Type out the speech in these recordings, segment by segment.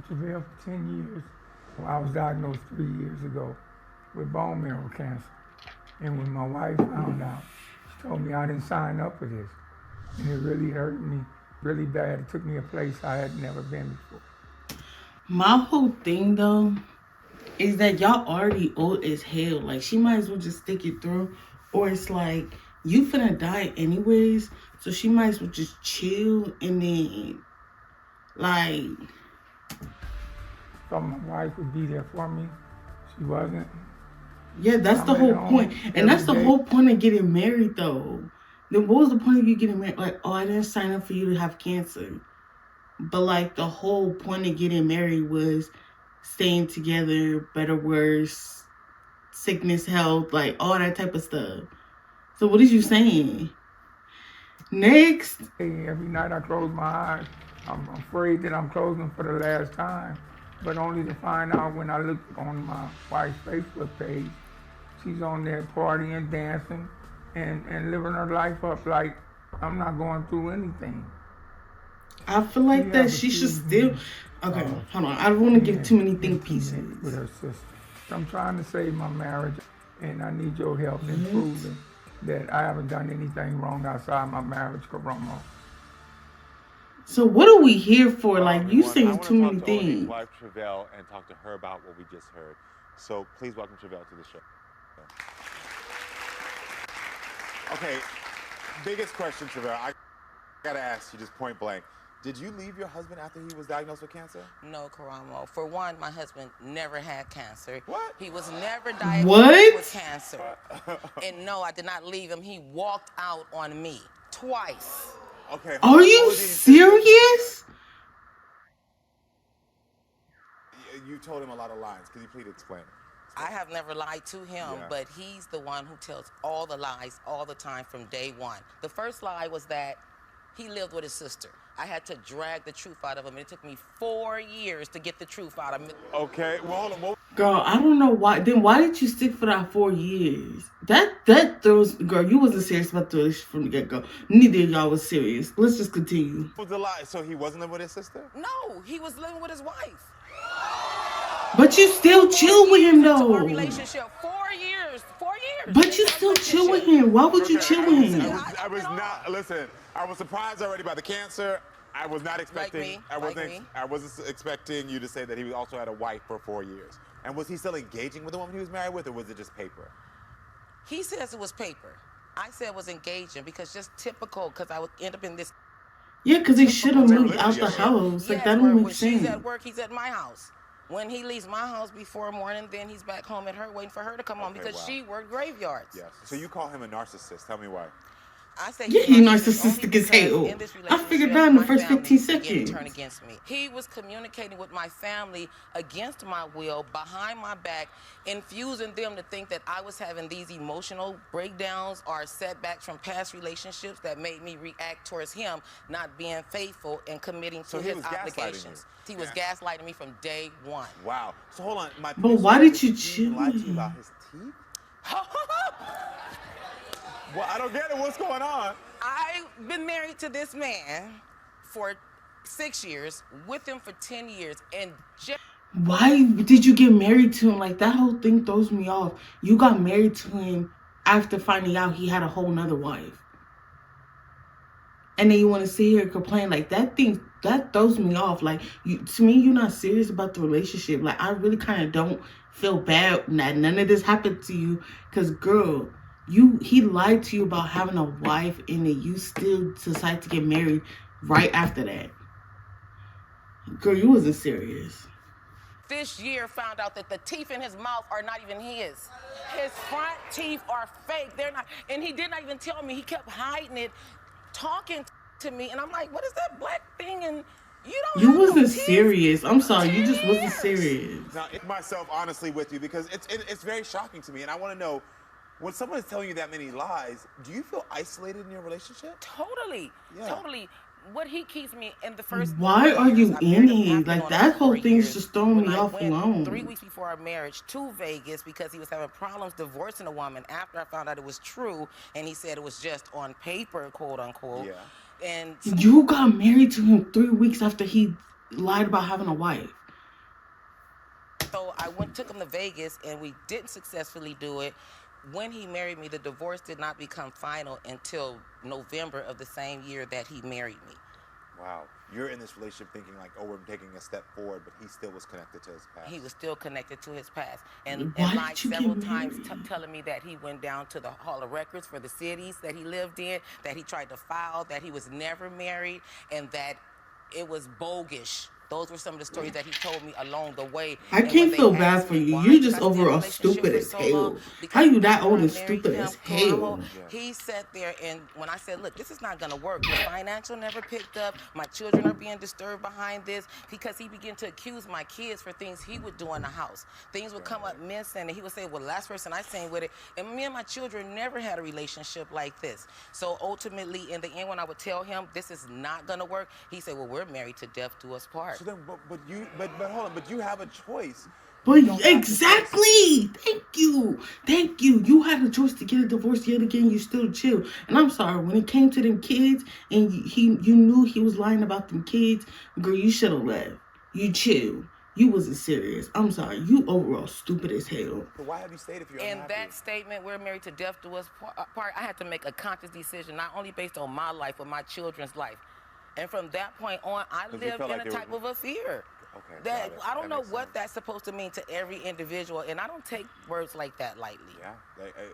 Travail for 10 years. I was diagnosed 3 years ago with bone marrow cancer. And when my wife found out, she told me I didn't sign up for this. And it really hurt me really bad. It took me a place I had never been before. My whole thing, though, is that y'all already old as hell. Like, she might as well just stick it through. Or it's like, you finna die anyways, so she might as well just chill and then, like... Thought my wife would be there for me. She wasn't. Yeah, that's the whole point. And that's the whole point of getting married, though. Then what was the point of you getting married? Like, oh, I didn't sign up for you to have cancer. But, like, the whole point of getting married was staying together, better, worse, sickness, health, like, all that type of stuff. So what is you saying? Next. Every night I close my eyes, I'm afraid that I'm closing for the last time. But only to find out when I look on my wife's Facebook page, she's on there partying, dancing, and living her life up like I'm not going through anything. I feel like that she should still... Okay, hold on. I don't want to give too many think pieces. With her sister. I'm trying to save my marriage, and I need your help in proving that I haven't done anything wrong outside my marriage, Karamo. So what are we here for? Like, you saying too many things. Wife Travail and talk to her about what we just heard. So please welcome Travail to the show. Okay, biggest question, Travail. I gotta ask you just point blank. Did you leave your husband after he was diagnosed with cancer? No, Karamo. For one, my husband never had cancer. What? He was never diagnosed with cancer. And no, I did not leave him. He walked out on me twice. Okay. Are you serious? You told him a lot of lies. Could you please explain? I have never lied to him, but he's the one who tells all the lies all the time from day one. The first lie was that he lived with his sister. I had to drag the truth out of him, and it took me 4 years to get the truth out of him. Okay, well, hold on. Girl, I don't know why. Then why did you stick for that 4 years? That throws... Girl, you wasn't serious about the relationship from the get-go. Neither of y'all was serious. Let's just continue. What was the lie? So he wasn't living with his sister? No, he was living with his wife. But you still chill with him, though. Our relationship, 4 years. 4 years. But you still chill with him. Why would you chill with him? I was not... Listen, I was surprised already by the cancer. I was not expecting... I wasn't expecting you to say that he also had a wife for 4 years. And was he still engaging with the woman he was married with, or was it just paper? He says it was paper. I said it was engaging because just typical, because I would end up in this... Yeah, because he should have moved out the house. Like, that don't make sense. She's at work, he's at my house. When he leaves my house before morning, then he's back home at her, waiting for her to come home because she worked graveyards. Yes. So you call him a narcissist. Tell me why. I say yeah, he's narcissistic as hell. I figured that in the first 15 seconds. Turn against me. He was communicating with my family against my will, behind my back, infusing them to think that I was having these emotional breakdowns or setbacks from past relationships that made me react towards him not being faithful and committing to his obligations. He was gaslighting me from day one. Wow. So hold on. But why did you chill? Lie to you about his teeth? Well, I don't get it. What's going on? I've been married to this man for 6 years, with him for 10 years, and why did you get married to him? Like, that whole thing throws me off. You got married to him after finding out he had a whole nother wife. And then you want to sit here and complain. Like, that throws me off. Like, to me, you're not serious about the relationship. Like, I really kind of don't feel bad that none of this happened to you. Because, girl... he lied to you about having a wife, and then you still decide to get married right after that. Girl, you wasn't serious. This year found out that the teeth in his mouth are not even his. His front teeth are fake. They're not, and he did not even tell me. He kept hiding it, talking to me, and I'm like, what is that black thing? And you wasn't serious. I'm sorry, you just wasn't serious. Now, myself honestly with you, because it's very shocking to me, and I want to know, when someone is telling you that many lies, do you feel isolated in your relationship? Totally. Yeah. Totally. What he keeps me in the first... Why are you in it? Like, that whole thing's just throwing me off alone. 3 weeks before our marriage to Vegas because he was having problems divorcing a woman after I found out it was true, and he said it was just on paper, quote unquote. Yeah. And you got married to him 3 weeks after he lied about having a wife. So I took him to Vegas, and we didn't successfully do it. When he married me, the divorce did not become final until November of the same year that he married me. Wow. You're in this relationship thinking like, oh, we're taking a step forward, but he still was connected to his past. He was still connected to his past. And Why lied did you several get times married? telling me that he went down to the Hall of Records for the cities that he lived in, that he tried to file, that he was never married, and that it was bogus. Those were some of the stories that he told me along the way. I And when can't they feel bad asked for me you. why You did just I stay in a overall relationship stupid for as so long, hell. How because you that after old I and married stupid him, as Karamo, hell? he sat there, and when I said, look, this is not going to work. The financial never picked up. My children are being disturbed behind this, because he began to accuse my kids for things he would do in the house. Things would come up missing, and he would say, well, last person I seen with it. And me and my children never had a relationship like this. So ultimately, in the end, when I would tell him this is not going to work, he said, well, we're married to death do us part. So then, but hold on, but you have a choice. But You don't have to exactly. Thank you. Thank you. You had a choice to get a divorce yet again. You still chill. And I'm sorry, when it came to them kids and you knew he was lying about them kids, girl, you should have left. You chill. You wasn't serious. I'm sorry. You overall stupid as hell. So why have you stayed if you're In unhappy? that statement, we're married to death do us part, I had to make a conscious decision, not only based on my life, but my children's life. And from that point on, I lived in like a type of a fear. Okay, That got it. I don't That know makes what sense. that's supposed to mean to every individual, and I don't take words like that lightly. Yeah.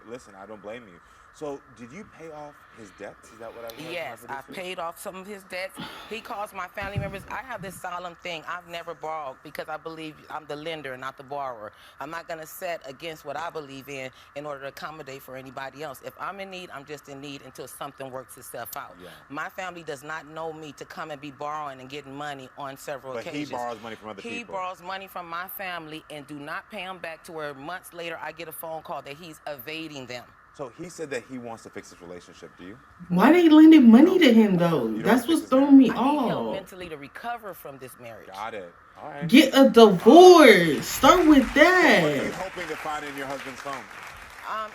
Listen, I don't blame you. So, did you pay off his debts? Is that what I was Yes, I paid off some of his debts. He calls my family members. I have this solemn thing. I've never borrowed because I believe I'm the lender, not the borrower. I'm not going to set against what I believe in order to accommodate for anybody else. If I'm in need, I'm just in need until something works itself out. Yeah. My family does not know me to come and be borrowing and getting money on several But occasions. he borrows money from other people. He borrows money from my family and do not pay them back, to where months later I get a phone call that he's evading them. So he said that he wants to fix his relationship. Do you? Why they lending money to him though? don't That's think what's it's throwing me I need him off. mentally to recover from this marriage. Got it. All right. Get a divorce. Start with What are you that. hoping to find in your husband's phone?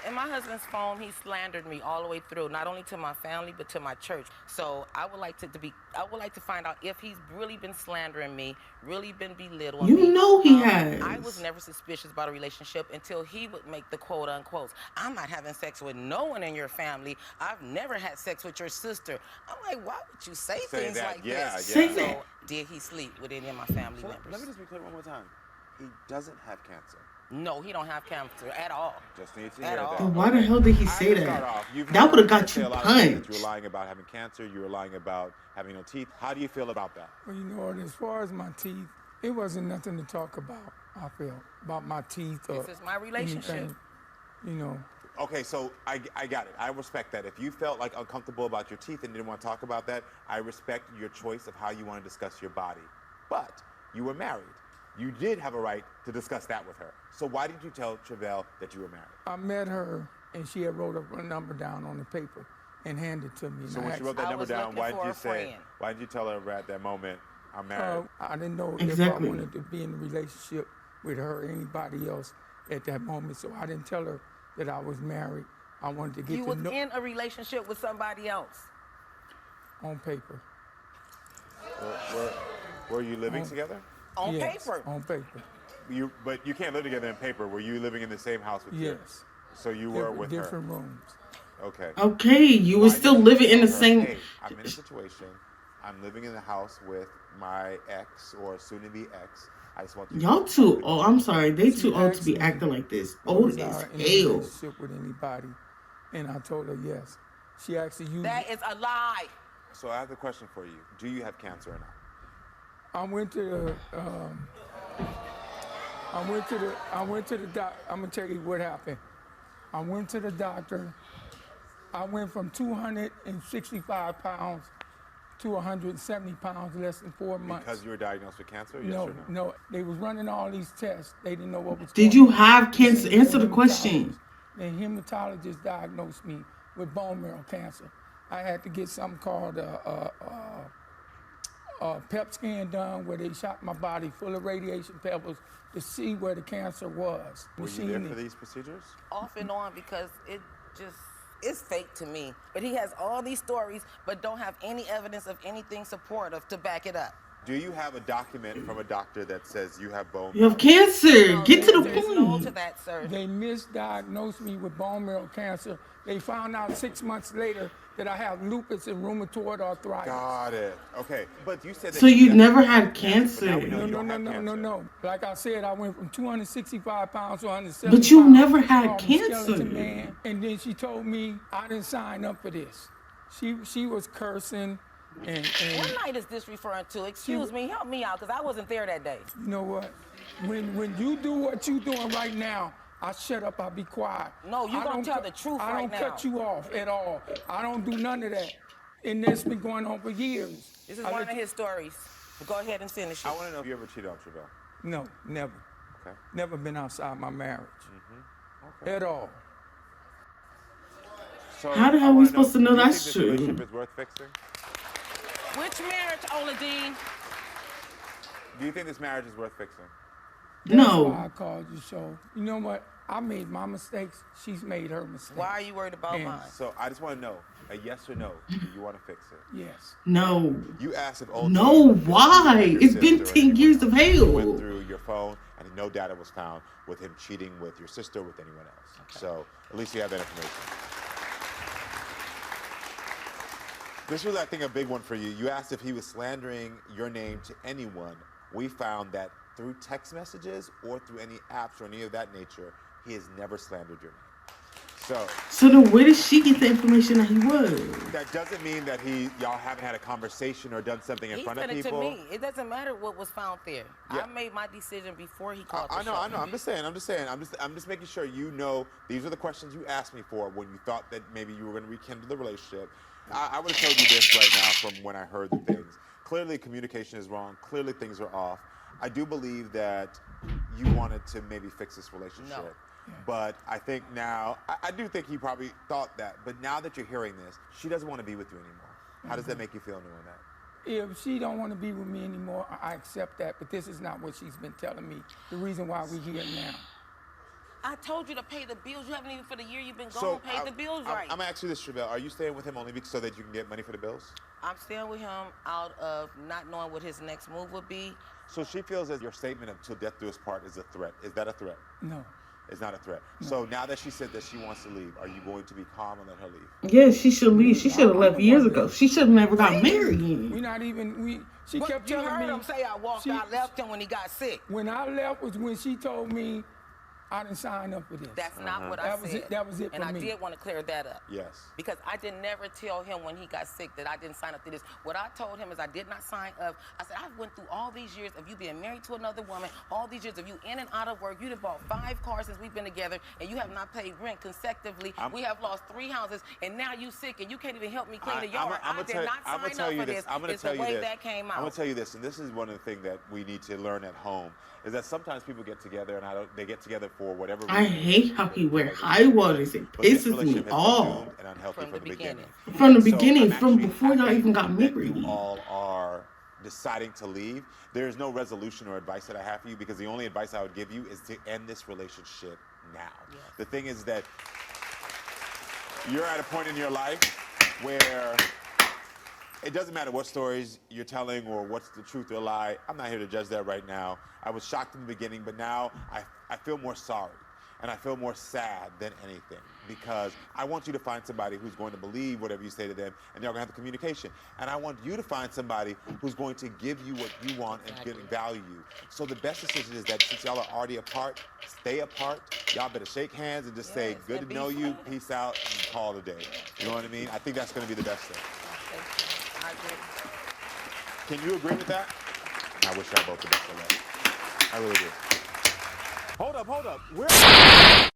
In my husband's phone, he slandered me all the way through, not only to my family but to my church. So I would like to find out if he's really been slandering me, really been belittling me. You know he has. I was never suspicious about a relationship until he would make the quote unquote, I'm not having sex with no one in your family. I've never had sex with your sister. I'm like, why would you say things that. like Yeah, this? Say So that. did he sleep with any of my family So members? let me just be clear one more time. He doesn't have cancer. No, he don't have cancer at all. Just need to At hear all. that. Then why the hell did he I say have to start that? off. You've That would have heard got say you a lot of things that punched. You were lying about having cancer. You were lying about having no teeth. How do you feel about that? Well, you know, as far as my teeth, it wasn't nothing to talk about, I feel, about my teeth or This is my relationship. anything, you know. Okay, so I got it. I respect that. If you felt like uncomfortable about your teeth and didn't want to talk about that, I respect your choice of how you want to discuss your body. But you were married. You did have a right to discuss that with her. So why did you tell Travell that you were married? I met her, and she had wrote a number down on the paper and handed it to me. So and when I she wrote asked- that I number was down, looking why did for you a say? friend. Why did you tell her at that moment, I'm married? I didn't know Exactly. if I wanted to be in a relationship with her or anybody else at that moment, so I didn't tell her that I was married. I wanted to get You to was know in a relationship with somebody else. on paper. Were you living together? On Yes, paper. on paper. But you can't live together in paper. Were you living in the same house with her? Yes. So you were with her. Different rooms. Okay. Okay, you were Why still didn't you living in the tell her, same. Hey, I'm in a situation. I'm living in the house with my ex or soon-to-be ex. I just want you to Y'all too. Oh, I'm sorry. They too She old to asked be me, acting like this. Was Old I as in a hell. relationship with anybody? And I told her yes. She actually used That is a lie. So I have a question for you. Do you have cancer or not? I went to the doc. I'm gonna tell you what happened. I went to the doctor. I went from 265 pounds to 170 pounds less than 4 months. Because you were diagnosed with cancer? Yes or no? No. They was running all these tests. They didn't know what was Did going you on. have They cancer? sent me to Answer a the question. hematologist. The hematologist diagnosed me with bone marrow cancer. I had to get something called PET scan done, where they shot my body full of radiation pebbles to see where the cancer was. Were you there for these procedures? Off and on, because it's fake to me. But he has all these stories but don't have any evidence of anything supportive to back it up. Do you have a document from a doctor that says you have bone? You have cancer. No, Get to the there's no to point. that, sir. They misdiagnosed me with bone marrow cancer. They found out 6 months later that I have lupus and rheumatoid arthritis. Got it. Okay, but you said that. So you got never it. had cancer. But now we know No, you no, don't no, have no, no, cancer. no. Like I said, I went from 265 pounds to 175. But you never had Called me cancer. Skeleton Man. And then she told me I didn't sign up for this. She was cursing and What night is this referring to? Excuse me, help me out, because I wasn't there that day. you know what? When you do what you doing right now, I shut up, I be quiet. No, you I gonna don't tell cut- the truth I right don't now. cut you off at all. I don't do none of that. And that's been going on for years. This is I one let of you- his stories. Go ahead and finish it. I want to know if you ever cheated on Travell. No, never. Okay. Never been outside my marriage. Okay. At all. So How the hell I we wanna supposed to know do you that's think this true? relationship is worth fixing? Which marriage, Oladine? Do you think this marriage is worth fixing? That's why I No. called you, so you know what? I made my mistakes. She's made her mistakes. Why are you worried about And- mine? So I just want to know a yes or no. Do you want to fix it? Yes. No. You asked if old No, Tony, why? your It's been sister, or 10 years anyone of else hell. went through your phone and no data was found with him cheating with your sister or with anyone else. Okay. So at least you have that information. This was, I think, a big one for you. You asked if he was slandering your name to anyone. We found that through text messages or through any apps or any of that nature, he has never slandered your name. So then where did she get the information that he was? That doesn't mean that y'all haven't had a conversation or done something in He front of said it to people. me. It doesn't matter what was found there. Yeah. I made my decision before he called. I know. I'm just saying. I'm just making sure you know these are the questions you asked me for when you thought that maybe you were going to rekindle the relationship. I would have told you this right now from when I heard the things. Clearly, communication is wrong. Clearly, things are off. I do believe that you wanted to maybe fix this relationship. No. But I think now, I do think he probably thought that. But now that you're hearing this, she doesn't want to be with you anymore. How does that make you feel knowing that? If she don't want to be with me anymore, I accept that. But this is not what she's been telling me. The reason why we're here now. I told you to pay the bills. You haven't even for the year you've been gone paid the bills right. I'm going to ask you this, Travell. Are you staying with him only so that you can get money for the bills? I'm staying with him out of not knowing what his next move would be. So she feels that your statement of "till death do us part" is a threat. Is that a threat? No. It's not a threat. So now that she said that she wants to leave, are you going to be calm and let her leave? Yeah, she should leave. She should have left years ago. She should have never got married. We're not even, she But kept you telling heard me. him say I walked out, left him when he got sick. When I left was when she told me I didn't sign up for this. That's not what I That was said. it- that was it And for I me. did want to clear that up. Yes. Because I did never tell him when he got sick that I didn't sign up to this. What I told him is I did not sign up. I said, I went through all these years of you being married to another woman, all these years of you in and out of work. You done bought 5 cars since we've been together, and you have not paid rent consecutively. We have lost 3 houses, and now you sick, and you can't even help me clean the yard. I did not sign up for this. It's the way that came out. I'm going to tell you this, and this is one of the things that we need to learn at home, is that sometimes people get together, and they get together for whatever reason. I hate how he wear high waters. It But this pisses me relationship has been off. doomed and unhealthy From from the the beginning. From the So beginning, I'm from actually before y'all happy even got that married. You all are deciding to leave. There is no resolution or advice that I have for you, because the only advice I would give you is to end this relationship now. Yes. The thing is that you're at a point in your life where it doesn't matter what stories you're telling or what's the truth or lie. I'm not here to judge that right now. I was shocked in the beginning, but now I feel more sorry. And I feel more sad than anything, because I want you to find somebody who's going to believe whatever you say to them, and they're going to have the communication. And I want you to find somebody who's going to give you what you want and value you. So the best decision is that since y'all are already apart, stay apart. Y'all better shake hands and just say, Yes, good and to be know you, friends. peace out, and call it a day. You know what I mean? I think that's going to be the best thing. I agree. Can you agree with that? I wish y'all both the best of luck. I really do. Hold up.